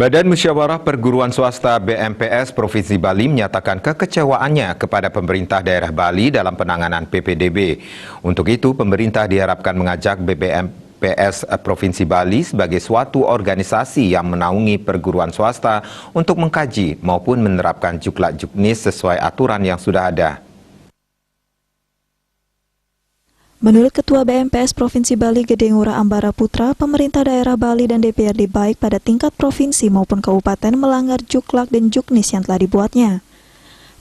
Badan Musyawarah Perguruan Swasta BMPS Provinsi Bali menyatakan kekecewaannya kepada pemerintah daerah Bali dalam penanganan PPDB. Untuk itu, pemerintah diharapkan mengajak BMPS Provinsi Bali sebagai suatu organisasi yang menaungi perguruan swasta untuk mengkaji maupun menerapkan juklak-juknis sesuai aturan yang sudah ada. Menurut Ketua BMPS Provinsi Bali Gede Ngurah Ambara Putra, pemerintah daerah Bali dan DPRD baik pada tingkat provinsi maupun kabupaten melanggar juklak dan juknis yang telah dibuatnya.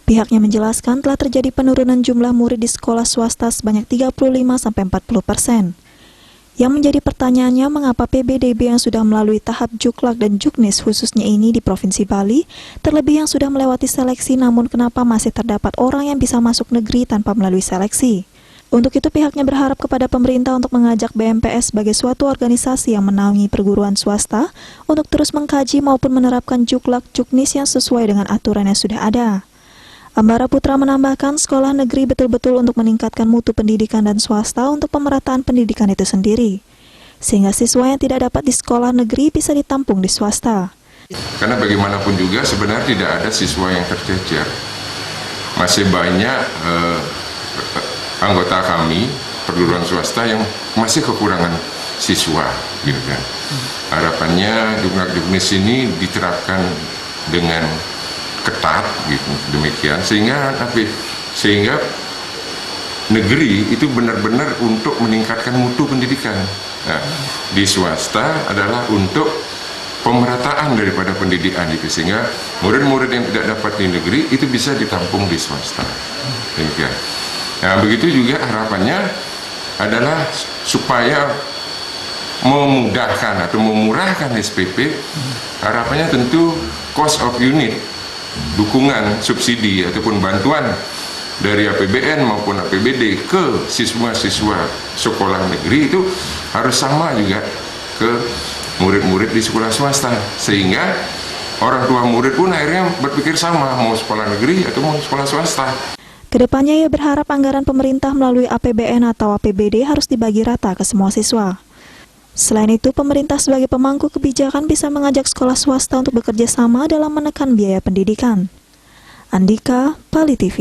Pihaknya menjelaskan telah terjadi penurunan jumlah murid di sekolah swasta sebanyak 35–40%. Yang menjadi pertanyaannya, mengapa PBDB yang sudah melalui tahap juklak dan juknis khususnya ini di Provinsi Bali, terlebih yang sudah melewati seleksi, namun kenapa masih terdapat orang yang bisa masuk negeri tanpa melalui seleksi? Untuk itu pihaknya berharap kepada pemerintah untuk mengajak BMPS sebagai suatu organisasi yang menaungi perguruan swasta untuk terus mengkaji maupun menerapkan juklak-juknis yang sesuai dengan aturan yang sudah ada. Ambara Putra menambahkan sekolah negeri betul-betul untuk meningkatkan mutu pendidikan dan swasta untuk pemerataan pendidikan itu sendiri, sehingga siswa yang tidak dapat di sekolah negeri bisa ditampung di swasta. Karena bagaimanapun juga sebenarnya tidak ada siswa yang tercecer. Masih banyak anggota kami perguruan swasta yang masih kekurangan siswa, gitu kan. Harapannya juklak-juknis ini diterapkan dengan ketat, gitu, demikian sehingga negeri itu benar-benar untuk meningkatkan mutu pendidikan. Nah, di swasta adalah untuk pemerataan daripada pendidikan itu, sehingga murid-murid yang tidak dapat di negeri itu bisa ditampung di swasta, demikian. Nah, begitu juga harapannya adalah supaya memudahkan atau memurahkan SPP, harapannya tentu cost of unit, dukungan subsidi ataupun bantuan dari APBN maupun APBD ke siswa-siswa sekolah negeri itu harus sama juga ke murid-murid di sekolah swasta, sehingga orang tua murid pun akhirnya berpikir sama, mau sekolah negeri atau mau sekolah swasta. Kedepannya ia berharap anggaran pemerintah melalui APBN atau APBD harus dibagi rata ke semua siswa. Selain itu, pemerintah sebagai pemangku kebijakan bisa mengajak sekolah swasta untuk bekerja sama dalam menekan biaya pendidikan. Andika, Bali TV.